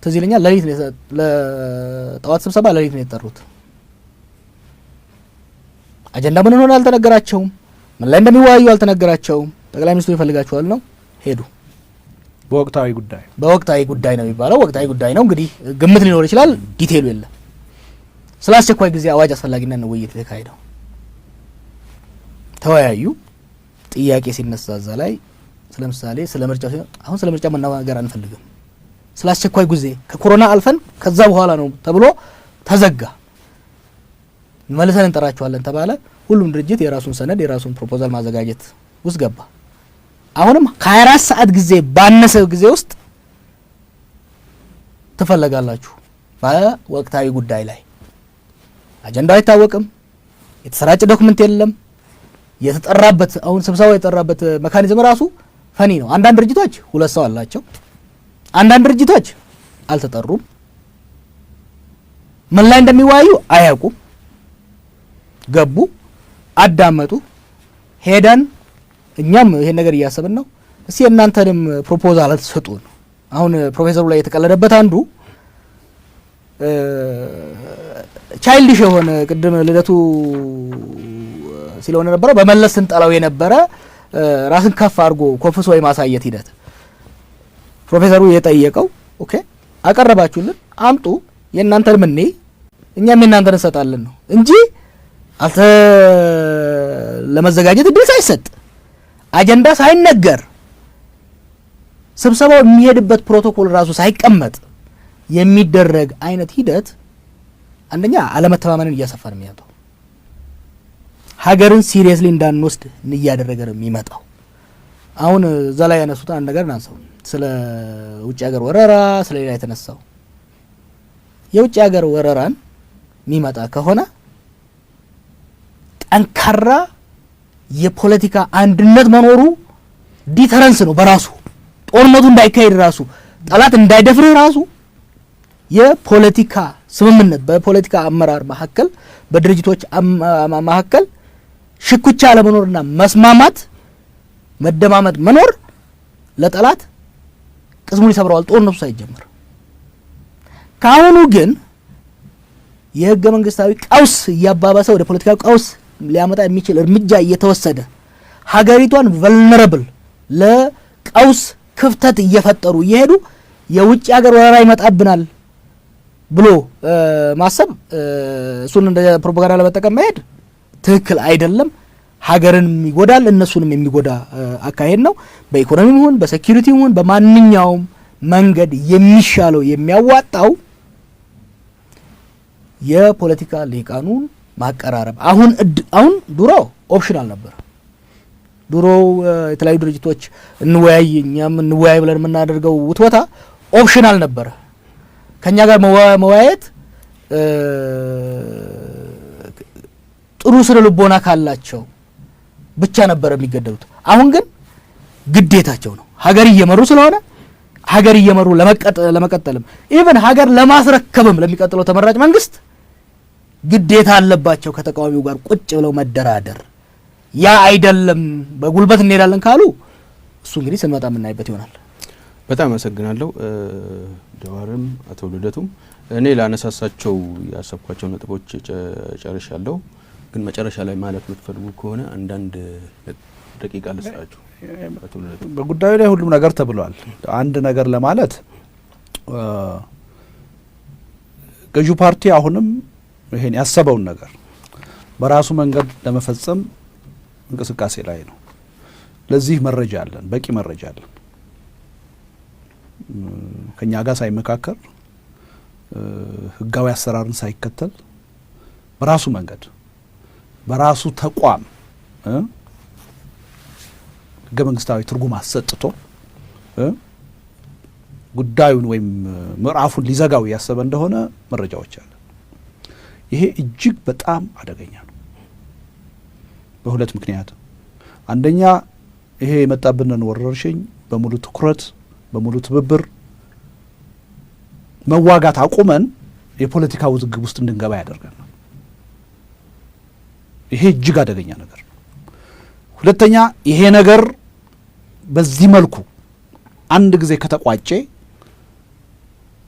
ተዚለኛ ለሊት ለጠዋት ስብሰባ ለሊት ነው የጠሩት። አጀንዳ ምን ሆነ አልተነገራቸውም። ምን ላይ እንደሚወያዩ አልተነገራቸውም። ጠቅላይ ሚኒስትሩ ይፈልጋቸዋል ነው ሄዱ። በወቅታዊ ጉዳይ ነው የሚባለው። ወቅታዊ ጉዳይ ነው እንግዲህ ግምት ሊኖር ይችላል፣ ዲቴይሉ የለም። ስለ አስቸኳይ ጊዜ አዋጅ አስፈላጊነት ነው ውይይት የተካሄደው። ተወያዩ። ጥያቄ ሲነሳ እዛ ላይ ስለምሳሌ ስለ ምርጫ አሁን ስለ ምርጫ መናገር አንፈልግም፣ ስለ አስቸኳይ ጊዜ ከኮሮና አልፈን ከዛ በኋላ ነው ተብሎ ተዘጋ። መልሰን እንጠራቸዋለን ተባለ። ሁሉም ድርጅት የራሱን ሰነድ የራሱን ፕሮፖዛል ማዘጋጀት ውስጥ ገባ። አሁንም ከ24 ሰዓት ጊዜ ባነሰ ጊዜ ውስጥ ተፈለጋላችሁ በወቅታዊ ጉዳይ ላይ አጀንዳው አይታወቅም፣ የተሰራጨ ዶክመንት የለም፣ የተጠራበት አሁን ስብሰባው የተጠራበት ሜካኒዝም ራሱ ፈኒ ነው። አንዳንድ ድርጅቶች 2 ሰው አላቸው፣ አንዳንድ ድርጅቶች አልተጠሩም፣ ምን ላይ እንደሚወያዩ አያውቁም። ገቡ፣ አዳመጡ፣ ሄደን እኛም ይሄን ነገር እያሰብን ነው። እስቲ እናንተንም ፕሮፖዛል አትሰጡን። አሁን ፕሮፌሰሩ ላይ የተቀለደበት አንዱ ቻይልድሽ የሆነ ቅድም ልደቱ ሲለሆነ ነበረ በመለስ ስንጠላው የነበረ ራስን ከፍ አድርጎ ኮፍሶ የማሳየት ሂደት ፕሮፌሰሩ የጠየቀው ኦኬ አቀረባችሁልን አምጡ የእናንተን ምን እኛም የእናንተን እንሰጣለን ነው እንጂ አልተ ለመዘጋጀት እድል ሳይሰጥ አጀንዳ ሳይነገር ስብሰባው የሚሄድበት ፕሮቶኮል ራሱ ሳይቀመጥ የሚደረግ አይነት ሂደት አንደኛ አለመተማመንን እያሰፋ ነው የሚያጣው። ሀገርን ሲሪየስሊ እንዳንወስድ እያደረገ ነው የሚመጣው። አሁን እዛ ላይ ያነሱት አንድ ነገር እናንሳው፣ ስለ ውጭ ሀገር ወረራ ስለ ሌላ የተነሳው የውጭ ሀገር ወረራን የሚመጣ ከሆነ ጠንካራ የፖለቲካ አንድነት መኖሩ ዲተረንስ ነው በራሱ። ጦርነቱ እንዳይካሄድ ራሱ ጠላት እንዳይደፍር ራሱ የፖለቲካ ስምምነት በፖለቲካ አመራር መካከል በድርጅቶች መካከል ሽኩቻ ለመኖርና መስማማት መደማመጥ መኖር ለጠላት ቅስሙን ይሰብረዋል ጦርነቱ ሳይጀምር። ካሁኑ ግን የህገ መንግስታዊ ቀውስ እያባባሰ ወደ ፖለቲካዊ ቀውስ ሊያመጣ የሚችል እርምጃ እየተወሰደ ሀገሪቷን ቨልነራብል ለቀውስ ክፍተት እየፈጠሩ እየሄዱ የውጭ ሀገር ወረራ ይመጣብናል ብሎ ማሰብ እሱን እንደ ፕሮፓጋንዳ ለመጠቀም መሄድ ትክክል አይደለም። ሀገርን ይጎዳል፣ እነሱንም የሚጎዳ አካሄድ ነው። በኢኮኖሚም ይሁን በሴኩሪቲም ይሁን በማንኛውም መንገድ የሚሻለው የሚያዋጣው የፖለቲካ ሊቃኑን ማቀራረብ። አሁን ድሮ ኦፕሽናል ነበር። ድሮ የተለያዩ ድርጅቶች እንወያይ እኛም እንወያይ ብለን የምናደርገው ውትወታ ኦፕሽናል ነበር። ከኛ ጋር መወያየት ጥሩ ስነ ልቦና ካላቸው ብቻ ነበር የሚገደሉት። አሁን ግን ግዴታቸው ነው። ሀገር እየመሩ ስለሆነ ሀገር እየመሩ ለመቀጠልም ኢቭን ሀገር ለማስረከብም ለሚቀጥለው ተመራጭ መንግስት ግዴታ አለባቸው ከተቃዋሚው ጋር ቁጭ ብለው መደራደር። ያ አይደለም በጉልበት እንሄዳለን ካሉ እሱ እንግዲህ ስንመጣ የምናይበት ይሆናል። በጣም አመሰግናለሁ ጀዋርም አቶ ልደቱም። እኔ ላነሳሳቸው ያሰብኳቸው ነጥቦች ጨርሻለሁ፣ ግን መጨረሻ ላይ ማለት የምትፈልጉ ከሆነ አንዳንድ ደቂቃ ልስጣችሁ። አቶ ልደቱ በጉዳዩ ላይ ሁሉም ነገር ተብሏል። አንድ ነገር ለማለት ገዢው ፓርቲ አሁንም ይሄን ያሰበውን ነገር በራሱ መንገድ ለመፈጸም እንቅስቃሴ ላይ ነው። ለዚህ መረጃ አለን፣ በቂ መረጃ አለን። ከኛ ጋር ሳይመካከር ህጋዊ አሰራርን ሳይከተል በራሱ መንገድ በራሱ ተቋም ህገ መንግስታዊ ትርጉም አሰጥቶ ጉዳዩን ወይም ምዕራፉን ሊዘጋው ያሰበ እንደሆነ መረጃዎች አለ። ይሄ እጅግ በጣም አደገኛ ነው በሁለት ምክንያት። አንደኛ ይሄ የመጣብንን ወረርሽኝ በሙሉ ትኩረት በሙሉ ትብብር መዋጋት አቁመን የፖለቲካ ውዝግብ ውስጥ እንድንገባ ያደርጋል። ይሄ እጅግ አደገኛ ነገር ነው። ሁለተኛ ይሄ ነገር በዚህ መልኩ አንድ ጊዜ ከተቋጨ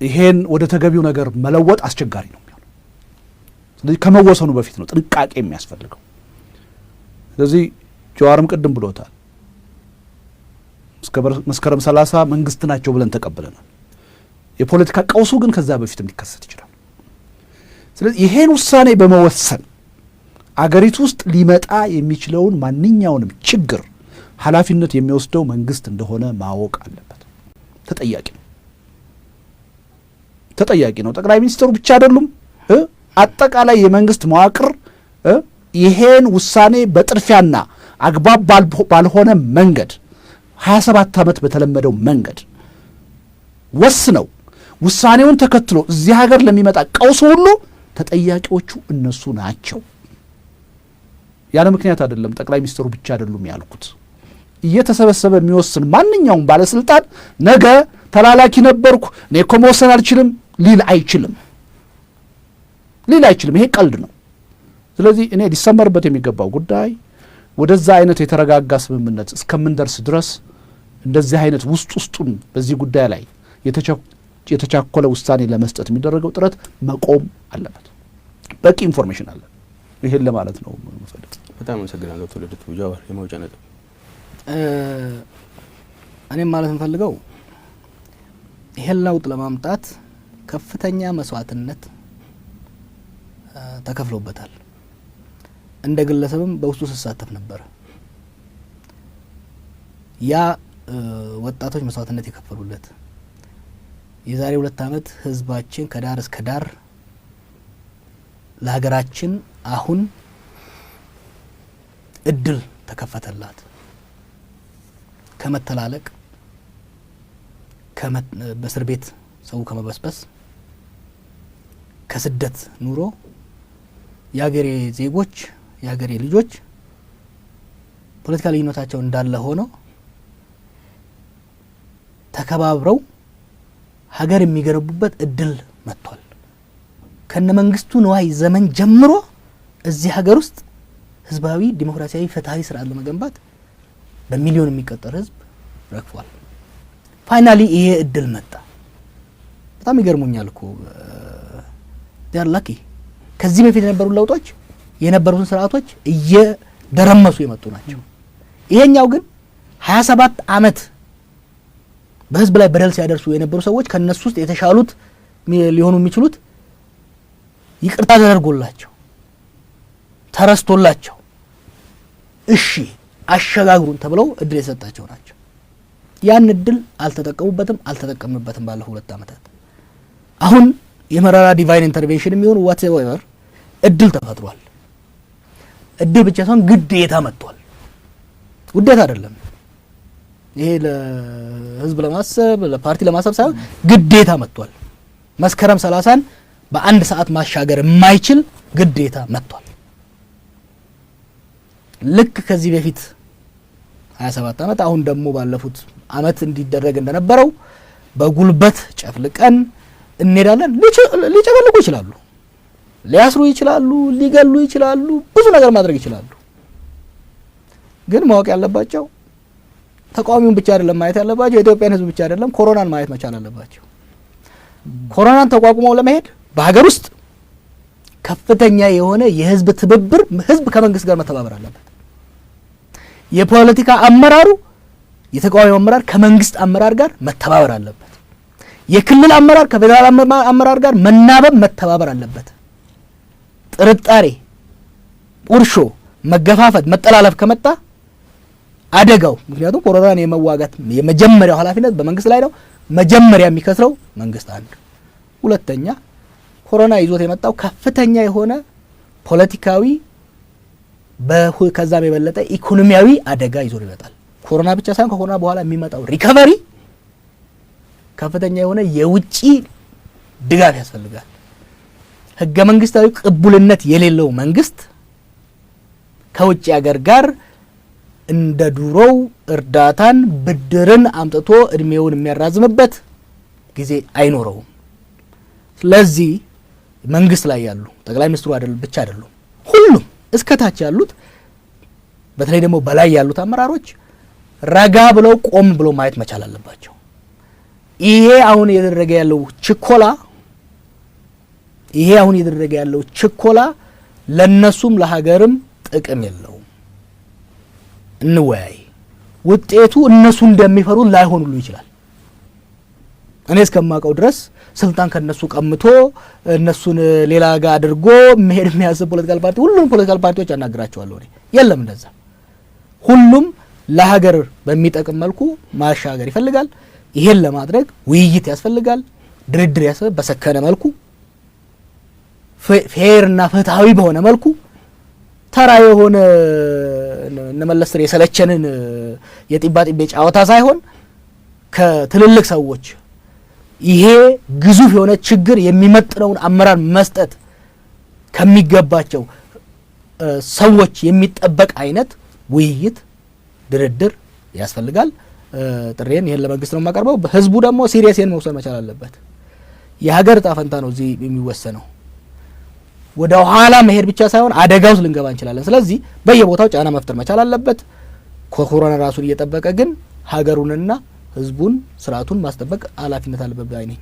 ይሄን ወደ ተገቢው ነገር መለወጥ አስቸጋሪ ነው የሚሆነው። ስለዚህ ከመወሰኑ በፊት ነው ጥንቃቄ የሚያስፈልገው። ስለዚህ ጀዋርም ቅድም ብሎታል፣ መስከረም 30 መንግስት ናቸው ብለን ተቀብለናል። የፖለቲካ ቀውሱ ግን ከዛ በፊት ሊከሰት ይችላል። ስለዚህ ይሄን ውሳኔ በመወሰን አገሪቱ ውስጥ ሊመጣ የሚችለውን ማንኛውንም ችግር ኃላፊነት የሚወስደው መንግስት እንደሆነ ማወቅ አለበት። ተጠያቂ ነው። ጠቅላይ ሚኒስትሩ ብቻ አይደሉም። አጠቃላይ የመንግስት መዋቅር ይሄን ውሳኔ በጥድፊያና አግባብ ባልሆነ መንገድ 27 ዓመት በተለመደው መንገድ ወስነው ውሳኔውን ተከትሎ እዚህ ሀገር ለሚመጣ ቀውስ ሁሉ ተጠያቂዎቹ እነሱ ናቸው። ያለ ምክንያት አይደለም ጠቅላይ ሚኒስትሩ ብቻ አይደሉም ያልኩት። እየተሰበሰበ የሚወስን ማንኛውም ባለስልጣን ነገ ተላላኪ ነበርኩ እኔ እኮ መወሰን አልችልም ሊል አይችልም። ይሄ ቀልድ ነው። ስለዚህ እኔ ሊሰመርበት የሚገባው ጉዳይ ወደዛ አይነት የተረጋጋ ስምምነት እስከምንደርስ ድረስ እንደዚህ አይነት ውስጡን በዚህ ጉዳይ ላይ የተቻኮለ ውሳኔ ለመስጠት የሚደረገው ጥረት መቆም አለበት። በቂ ኢንፎርሜሽን አለ። ይሄን ለማለት ነው የምፈልገው። በጣም አመሰግናለሁ። ተወለደቱ ጃዋር የመውጫ ነጥብ እኔም ማለት የምፈልገው ይሄን ለውጥ ለማምጣት ከፍተኛ መስዋዕትነት ተከፍሎበታል። እንደ ግለሰብም በውስጡ ሲሳተፍ ነበር። ያ ወጣቶች መስዋዕትነት የከፈሉለት የዛሬ 2 ዓመት ህዝባችን ከዳር እስከ ዳር ለሀገራችን አሁን እድል ተከፈተላት። ከመተላለቅ በእስር ቤት ሰው ከመበስበስ ከስደት ኑሮ የሀገሬ ዜጎች የሀገሬ ልጆች ፖለቲካ ልዩነታቸው እንዳለ ሆኖ ተከባብረው ሀገር የሚገነቡበት እድል መጥቷል። ከነ መንግስቱ ንዋይ ዘመን ጀምሮ እዚህ ሀገር ውስጥ ህዝባዊ ዲሞክራሲያዊ ፍትሃዊ ስርዓት ለመገንባት በሚሊዮን የሚቆጠር ህዝብ ረክፏል። ፋይናሊ ይሄ እድል መጣ። በጣም ይገርሙኛል እኮ ዲያር ላኪ ከዚህ በፊት የነበሩ ለውጦች የነበሩትን ስርዓቶች እየደረመሱ የመጡ ናቸው። ይሄኛው ግን 27 ዓመት በህዝብ ላይ በደል ሲያደርሱ የነበሩ ሰዎች ከነሱ ውስጥ የተሻሉት ሊሆኑ የሚችሉት ይቅርታ ተደርጎላቸው ተረስቶላቸው እሺ አሸጋግሩን ተብለው እድል የሰጣቸው ናቸው። ያን እድል አልተጠቀሙበትም፣ አልተጠቀምንበትም ባለፈው 2 ዓመታት። አሁን የመራራ ዲቫይን ኢንተርቬንሽን የሚሆን ዋትኤቨር እድል ተፈጥሯል። እድል ብቻ ሳይሆን ግዴታ መጥቷል። ውዴታ አይደለም ይሄ ለህዝብ ለማሰብ ለፓርቲ ለማሰብ ሳይሆን ግዴታ መጥቷል። መስከረም 30ን በአንድ ሰዓት ማሻገር የማይችል ግዴታ መጥቷል። ልክ ከዚህ በፊት 27 ዓመት አሁን ደግሞ ባለፉት ዓመት እንዲደረግ እንደነበረው በጉልበት ጨፍልቀን እንሄዳለን። ሊጨፈልቁ ይችላሉ፣ ሊያስሩ ይችላሉ፣ ሊገሉ ይችላሉ፣ ብዙ ነገር ማድረግ ይችላሉ። ግን ማወቅ ያለባቸው ተቃዋሚውን ብቻ አይደለም ማየት ያለባቸው፣ የኢትዮጵያን ህዝብ ብቻ አይደለም ኮሮናን ማየት መቻል አለባቸው። ኮሮናን ተቋቁመው ለመሄድ በሀገር ውስጥ ከፍተኛ የሆነ የህዝብ ትብብር፣ ህዝብ ከመንግስት ጋር መተባበር አለበት። የፖለቲካ አመራሩ የተቃዋሚ አመራር ከመንግስት አመራር ጋር መተባበር አለበት። የክልል አመራር ከፌደራል አመራር ጋር መናበብ መተባበር አለበት። ጥርጣሬ፣ ቁርሾ፣ መገፋፈት፣ መጠላለፍ ከመጣ አደጋው ምክንያቱም ኮሮናን የመዋጋት የመጀመሪያው ኃላፊነት በመንግስት ላይ ነው። መጀመሪያ የሚከስረው መንግስት አንድ፣ ሁለተኛ ኮሮና ይዞት የመጣው ከፍተኛ የሆነ ፖለቲካዊ ከዛም የበለጠ ኢኮኖሚያዊ አደጋ ይዞ ይመጣል። ኮሮና ብቻ ሳይሆን ከኮሮና በኋላ የሚመጣው ሪከቨሪ ከፍተኛ የሆነ የውጪ ድጋፍ ያስፈልጋል። ህገ መንግስታዊ ቅቡልነት የሌለው መንግስት ከውጪ ሀገር ጋር እንደ ዱሮው እርዳታን ብድርን አምጥቶ እድሜውን የሚያራዝምበት ጊዜ አይኖረውም። ስለዚህ መንግስት ላይ ያሉ ጠቅላይ ሚኒስትሩ ብቻ አይደሉም፣ ሁሉም እስከታች ያሉት በተለይ ደግሞ በላይ ያሉት አመራሮች ረጋ ብለው ቆም ብለው ማየት መቻል አለባቸው። ይሄ አሁን እየተደረገ ያለው ችኮላ ለነሱም ለሀገርም ጥቅም የለውም። እንወያይ። ውጤቱ እነሱ እንደሚፈሩ ላይሆን ሁሉ ይችላል። እኔ እስከማውቀው ድረስ ስልጣን ከነሱ ቀምቶ እነሱን ሌላ ጋር አድርጎ መሄድ የሚያስብ ፖለቲካል ፓርቲ ሁሉም ፖለቲካል ፓርቲዎች አናግራቸዋለሁ። እኔ የለም እንደዛ። ሁሉም ለሀገር በሚጠቅም መልኩ ማሻገር ይፈልጋል። ይሄን ለማድረግ ውይይት ያስፈልጋል፣ ድርድር ያስፈልጋል። በሰከነ መልኩ ፌርና ፍትሃዊ በሆነ መልኩ ተራ የሆነ እነመለስር የሰለቸንን የጢባጢቤ ጫወታ ሳይሆን ከትልልቅ ሰዎች ይሄ ግዙፍ የሆነ ችግር የሚመጥነውን አመራር መስጠት ከሚገባቸው ሰዎች የሚጠበቅ አይነት ውይይት ድርድር ያስፈልጋል። ጥሬን ይሄን ለመንግስት ነው የማቀርበው። ህዝቡ ደግሞ ሲሪየስን መውሰድ መቻል አለበት። የሀገር ዕጣ ፈንታ ነው እዚህ የሚወሰነው። ወደ ኋላ መሄድ ብቻ ሳይሆን አደጋ ውስጥ ልንገባ እንችላለን። ስለዚህ በየቦታው ጫና መፍጠር መቻል አለበት። ኮሮና ራሱን እየጠበቀ ግን ሀገሩንና ህዝቡን ስርዓቱን ማስጠበቅ ኃላፊነት አለበት ባይ ነኝ።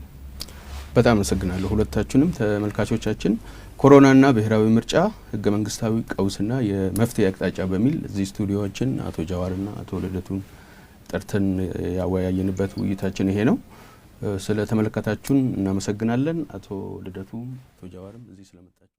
በጣም አመሰግናለሁ ሁለታችሁንም። ተመልካቾቻችን ኮሮናና ብሔራዊ ምርጫ ህገ መንግስታዊ ቀውስና የመፍትሄ አቅጣጫ በሚል እዚህ ስቱዲዮችን አቶ ጃዋርና አቶ ልደቱን ጠርተን ያወያየንበት ውይይታችን ይሄ ነው። ስለ ተመለከታችሁን እናመሰግናለን። አቶ ልደቱ አቶ ጃዋርም እዚህ ስለመጣችሁ